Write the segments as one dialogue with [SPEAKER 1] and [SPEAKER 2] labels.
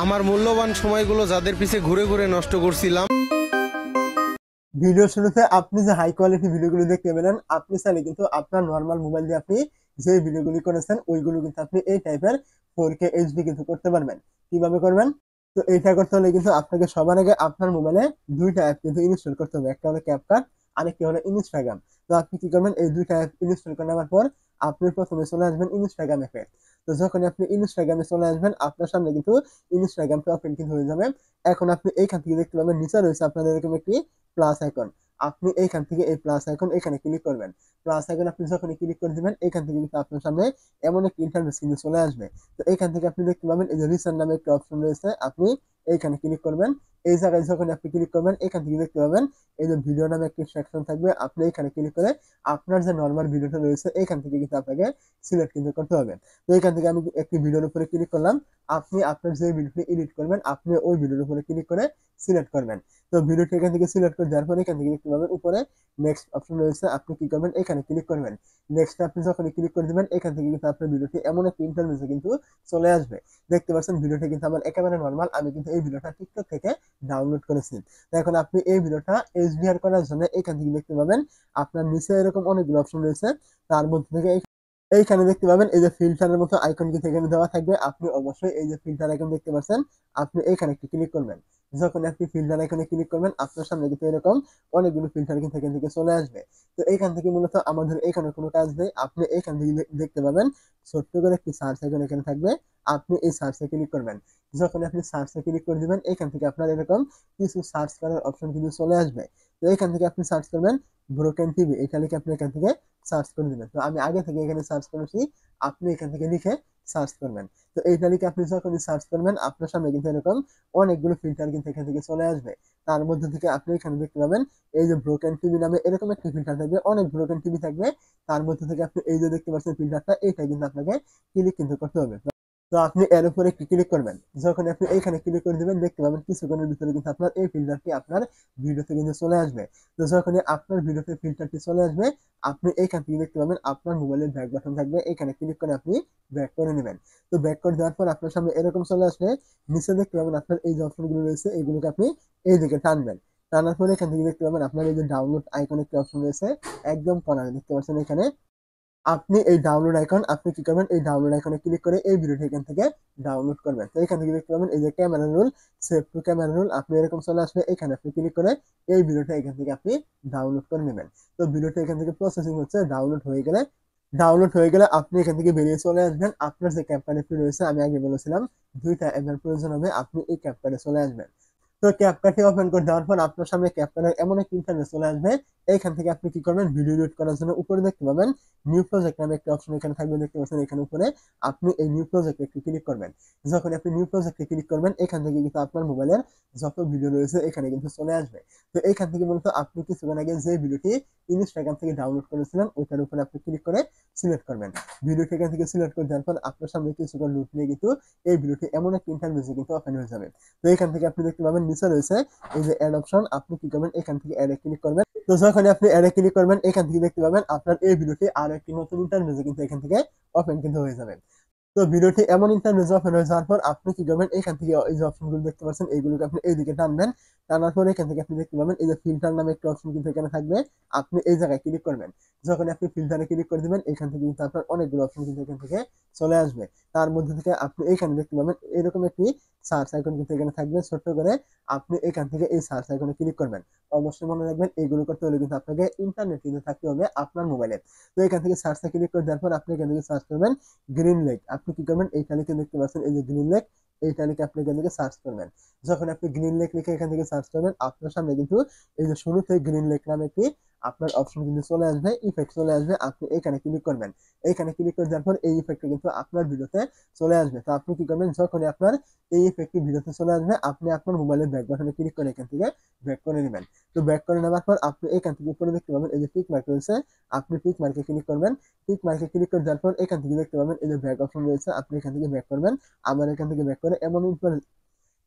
[SPEAKER 1] আমার মূল্যবান সময়গুলো যাদের পিছে ঘুরে ঘুরে নষ্ট করছিলাম।
[SPEAKER 2] ভিডিও শুরুতে আপনি যে হাই কোয়ালিটি ভিডিওগুলো দেখতে পেলেন, আপনি চাইলে কিন্তু আপনার নর্মাল মোবাইল দিয়ে আপনি যে ভিডিওগুলি করেছেন ওইগুলো কিন্তু আপনি এই টাইপের 4K এইচডি কিন্তু করতে পারবেন। কিভাবে করবেন? তো এইটা করতে হলে কিন্তু আপনাকে সবার আগে আপনার মোবাইলে দুইটা অ্যাপ কিন্তু ইনস্টল করতে হবে। একটা হলো ক্যাপকাট, আরেকটি হলো ইনস্টাগ্রাম। তো আপনি কি করবেন, এই দুইটা অ্যাপ ইনস্টল করে নেওয়ার পর আপনি প্রথমে চলে আসবেন ইনস্টাগ্রাম অ্যাপে। তো যখন আপনি ইনস্টাগ্রামে চলে আসবেন, আপনার সামনে কিন্তু ইনস্টাগ্রামটা ওপেন কিন্তু হয়ে যাবে। এখন আপনি এইখান থেকে দেখতে পাবেন নিচে রয়েছে আপনার এরকম একটি প্লাস আইকন। আপনি এইখান থেকে এই প্লাস আইকন এখানে ক্লিক করবেন। প্লাস আইকন আপনি যখনই ক্লিক করে দিবেন, এখান থেকে কিন্তু আপনার সামনে এমন একটি ইন্টারফেস কিন্তু চলে আসবে। তো এখান থেকে আপনি দেখতে পাবেন এই যে রিসেন্ট নামে একটা অপশন রয়েছে, আপনি এইখানে ক্লিক করবেন। এই জায়গায় যখন আপনি ক্লিক করবেন, এখান থেকে দেখতে পাবেন এই যে ভিডিও নামে একটি সেকশন থাকবে। আপনি এখানে ক্লিক করে আপনার যে নর্মাল ভিডিওটা রয়েছে এখান থেকে কিন্তু আপনাকে সিলেক্ট কিন্তু করতে হবে। তো এখান থেকে আমি একটি ভিডিওর উপরে ক্লিক করলাম। আপনি আপনার যে ভিডিওটি এডিট করবেন আপনি ওই ভিডিওর উপরে ক্লিক করে সিলেক্ট করবেন। তো ভিডিওটি এখান থেকে সিলেক্ট করে দেওয়ার পরে এখান থেকে দেখতে পাবেন উপরে নেক্সট অপশন রয়েছে, আপনি কি করবেন, এখানে ক্লিক করবেন। নেক্সট আপনি যখন ক্লিক করে দিবেন, এখান থেকে কিন্তু আপনার ভিডিওটি এমন একটা ইন্টারফেসে কিন্তু চলে আসবে। দেখতে পাচ্ছেন ভিডিওটি কিন্তু আমার একেবারে নর্মাল, আমি কিন্তু এই ভিডিওটা টিকটক থেকে ডাউনলোড করেছি। তো এখন আপনি এই ভিডিওটা এইচডিআর করার জন্য এখান থেকে দেখতে পাবেন আপনার নিচে এরকম অনেকগুলো অপশন রয়েছে। তার মধ্যে থেকে এইখানে দেখতে পাবেন এই যে ফিল্টারের মতো আইকন কিন্তু এখানে দেওয়া থাকবে। আপনি অবশ্যই এই যে ফিল্টার আইকন দেখতে পাচ্ছেন, আপনি এইখানে একটু ক্লিক করবেন। যখন আপনি ফিল্টার আইকনে ক্লিক করবেন, আপনার সামনে কিন্তু এরকম অনেকগুলো ফিল্টার কিন্তু এখান থেকে চলে আসবে। তো এইখান থেকে মূলত আমাদের এখানে কোনো কাজ নেই। আপনি এইখান থেকে দেখতে পাবেন ছোট্ট করে একটি সার্চ আইকন এখানে থাকবে। আপনি এই সার্চে ক্লিক করবেন। যখন আপনি সার্চে ক্লিক করে দিবেন, এখান থেকে আপনার এরকম কিছু সার্চ করার অপশন কিন্তু চলে আসবে। তো এখান থেকে আপনি সার্চ করবেন ব্রোকেন টিভি, এটা লিখে আপনি এখান থেকে সার্চ করে দিবেন। তো আমি আগে থেকে এখানে সার্চ করেছি, আপনি এখান থেকে লিখে সার্চ করবেন। তো এইটা লিখে আপনি যখনই সার্চ করবেন, আপনার সামনে কিন্তু এরকম অনেকগুলো ফিল্টার কিন্তু এখান থেকে চলে আসবে। তার মধ্যে থেকে আপনি এখানে দেখতে পাবেন এই যে ব্রোকেন টিভি নামে এরকম একটা ফিল্টার থাকবে, অনেক ব্রোকেন টিভি থাকবে। তার মধ্যে থেকে আপনি এই যে দেখতে পাচ্ছেন ফিল্টারটা, এটা কিন্তু আপনাকে ক্লিক কিন্তু করতে হবে। তো আপনি এর উপরে ক্লিক করবেন। যখন আপনি এইখানে ক্লিক করে দিবেন, দেখতে পাবেন কিছুক্ষণের ভিতরে কিন্তু আপনার এই ফিল্টারটি আপনার ভিডিওতে কিন্তু চলে আসবে। তো যখনই আপনার ভিডিওতে ফিল্টারটি চলে আসবে, আপনি এইখান থেকে দেখতে পাবেন আপনার মোবাইলের ব্যাক বাটন থাকবে, এখানে ক্লিক করে আপনি ব্যাক করে নেবেন। তো ব্যাক করে দেওয়ার পর আপনার সামনে এরকম চলে আসবে। নিচে দেখতে পাবেন আপনার এই যে অপশনগুলো রয়েছে, এইগুলোকে আপনি এইদিকে টানবেন। টানার পরে এখান থেকে দেখতে পাবেন আপনার এই যে ডাউনলোড আইকন একটি অপশন রয়েছে, একদম কোনায় দেখতে পাচ্ছেন এখানে। আপনি এই ডাউনলোড আইকন আপনি কি করবেন, এই ডাউনলোড আইকনে ক্লিক করে এই ভিডিওটি এখান থেকে ডাউনলোড করবেন। তো এখান থেকে দেখতে পাবেন এই যে camera roll, save two camera roll, আপনি এরকম চলে আসবে। এখানে আপনি ক্লিক করে এই ভিডিওটা এখান থেকে আপনি ডাউনলোড করে নেবেন। তো ভিডিওটা এখান থেকে প্রসেসিং হচ্ছে, ডাউনলোড হয়ে গেলে আপনি এখান থেকে বেরিয়ে চলে আসবেন। আপনার যে ক্যাপকাট রয়েছে, আমি আগে বলেছিলাম দুইটা অ্যাপের প্রয়োজন হবে, আপনি এই ক্যাপকাটে চলে আসবেন। তো ক্যাপকাটটি ওপেন করে দেওয়ার পর আপনার সামনে ক্যাপকাটের এমন একটা ইন্টারফেস চলে আসবে। এইখান থেকে আপনি কি করবেন, ভিডিও এডিট করার জন্য উপরে দেখতে পাবেন নিউ প্রজেক্ট নামে একটা অপশন এখানে থাকবে, দেখতে পাচ্ছেন এখানে উপরে। আপনি এই নিউ প্রজেক্টে একটু ক্লিক করবেন। যখন আপনি নিউ প্রজেক্টে ক্লিক করবেন, এখান থেকে কিন্তু আপনার মোবাইলের যত ভিডিও রয়েছে এখানে কিন্তু চলে আসবে। তো এইখান থেকে মূলত আপনি কিছুক্ষণ আগে যে ভিডিওটি ইনস্টাগ্রাম থেকে ডাউনলোড করেছিলেন ওইটার উপরে আপনি ক্লিক করে সিলেক্ট করবেন। ভিডিওটি এখান থেকে সিলেক্ট করে দেওয়ার পর আপনার সামনে কিছুক্ষণ লুট নিয়ে কিন্তু এই ভিডিওটি এমন একটা ইন্টারফেসে কিন্তু ওপেন হয়ে যাবে। তো এখান থেকে আপনি দেখতে পাবেন নিচে রয়েছে এই যে অ্যাড অপশন, আপনি কি করবেন, এখান থেকে অ্যাডে ক্লিক করবেন। তো যখন আপনি অ্যাডে ক্লিক করবেন, এখান থেকে দেখতে পাবেন আপনার এই ভিডিওটি আরো একটি নতুন ইন্টারফেসে কিন্তু এখান থেকে ওপেন কিন্তু হয়ে যাবে। তো ভিডিওটি এমন ইন্টারফেসে ওপেন হয়ে যাওয়ার পর আপনি কি করবেন, এখান থেকে এই যে অপশনগুলো দেখতে পাচ্ছেন এইগুলোকে আপনি এইদিকে টানবেন। টানার পরে এখান থেকে আপনি দেখতে পাবেন এই যে ফিল্টার নামে একটা অপশন কিন্তু এখানে থাকবে, আপনি এই জায়গায় ক্লিক করবেন। যখন আপনি ফিল্টারে ক্লিক করে দিবেন, এখান থেকে কিন্তু আপনার অনেকগুলো অপশন কিন্তু এখান থেকে চলে আসবে। তার মধ্যে থেকে আপনি এখানে দেখতে পাবেন এরকম একটি সার্চ আইকন কিন্তু এখানে থাকবে ছোট্ট করে, আপনি এখান থেকে এই সার্চ আইকনে ক্লিক করবেন। অবশ্যই মনে রাখবেন এইগুলো করতে হলে কিন্তু আপনাকে ইন্টারনেট কিন্তু থাকতে হবে আপনার মোবাইলে। তো এখান থেকে সার্চে ক্লিক করে দেওয়ার পর আপনি এখান থেকে সার্চ করবেন গ্রিন লেক। আপনি কি করবেন, এইটা লিখে দেখতে পাচ্ছেন এই যে গ্রিন লেক, এইটা লিখে আপনি এখান থেকে সার্চ করবেন। যখন আপনি গ্রিন লেক লিখে এখান থেকে সার্চ করবেন, আপনার সামনে কিন্তু এই যে শুরুতে গ্রিন লেক নামে একটি আপনার অপশন কিন্তু চলে আসবে, ইফেক্ট চলে আসবে। আপনি এখানে ক্লিক করবেন। এইখানে ক্লিক করে দেওয়ার পর এই ইফেক্টটা কিন্তু আপনার ভিডিওতে চলে আসবে। তো আপনি কি করবেন, যখনই আপনার এই ইফেক্টটি ভিডিওতে চলে আসবে, আপনি আপনার মোবাইলের ব্যাক বাটনে ক্লিক করে এখান থেকে ব্যাক করে নেবেন। তো ব্যাক করে নেওয়ার পর আপনি এখান থেকে উপরে দেখতে পাবেন এই যে টিক মার্ক রয়েছে, আপনি টিক মার্কে ক্লিক করবেন। টিক মার্কে ক্লিক করে দেওয়ার পর এখান থেকে দেখতে পাবেন এই যে ব্যাক অপশন রয়েছে, আপনি এখান থেকে ব্যাক করবেন। আবার এখান থেকে ব্যাক করে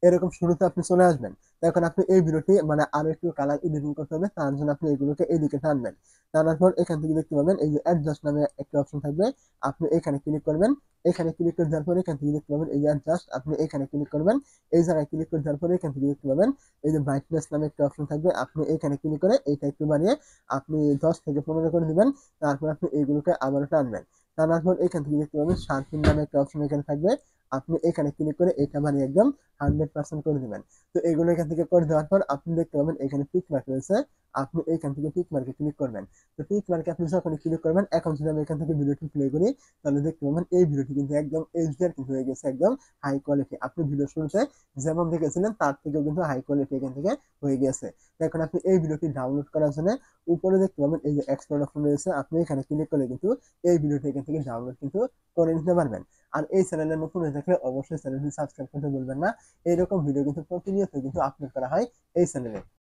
[SPEAKER 2] এরকম শুরুতে আপনি চলে আসবেন। তো এখন আপনি এই ভিডিওটি মানে আরো একটু কালার এডিটিং করতে হবে, তার জন্য আপনি এগুলোকে এদিকে টানবেন। টানার পর এখান থেকে দেখতে পাবেন এই যে অ্যাডজাস্ট নামে একটা অপশন থাকবে, আপনি এখানে ক্লিক করবেন। এখানে ক্লিক করে দেওয়ার পরে এখান থেকে দেখতে পাবেন এই যে অ্যাডজাস্ট, আপনি এখানে ক্লিক করবেন। এই জায়গায় ক্লিক করে দেওয়ার পরে এখান থেকে দেখতে পাবেন এই যে ব্রাইটনেস নামে একটা অপশন থাকবে, আপনি এখানে ক্লিক করে এটা একটু বাড়িয়ে আপনি 10 থেকে 15 করে দিবেন। তারপর আপনি এইগুলোকে আবারও টানবেন। টানার পর এখান থেকে দেখতে পাবেন শার্পিং নামে একটা অপশন এখানে থাকবে, আপনি এখানে ক্লিক করে এটা বানিয়ে একদম 100% করে দিবেন। তো এগুলো এখান থেকে করে দেওয়ার পর আপনি দেখতে পাবেন এখানে টিক মার্ক রয়েছে, আপনি এখান থেকে টিক মার্কে ক্লিক করবেন। তো টিক মার্কে আপনি যখনই ক্লিক করবেন, এখন যদি আমি এখান থেকে ভিডিওটি প্লে করি, তাহলে দেখতে পাবেন এই ভিডিওটি কিন্তু একদম এইচডিআর কিন্তু হয়ে গেছে, একদম হাই কোয়ালিটি। আপনি ভিডিও শুরুতে যেমন দেখেছিলেন তার থেকেও কিন্তু হাই কোয়ালিটি এখান থেকে হয়ে গেছে। তো এখন আপনি এই ভিডিওটি ডাউনলোড করার জন্য উপরে দেখতে পাবেন এই যে এক্সপোর্ট অপশন রয়েছে, আপনি এখানে ক্লিক করলে কিন্তু এই ভিডিওটি এখান থেকে ডাউনলোড কিন্তু করে নিতে পারবেন। আর এই চ্যানেলে নতুন হয়ে থাকলে অবশ্যই চ্যানেলটি সাবস্ক্রাইব করতে ভুলবেন না। এইরকম ভিডিও কিন্তু প্রতিনিয়ত কিন্তু আপলোড করা হয় এই চ্যানেলে।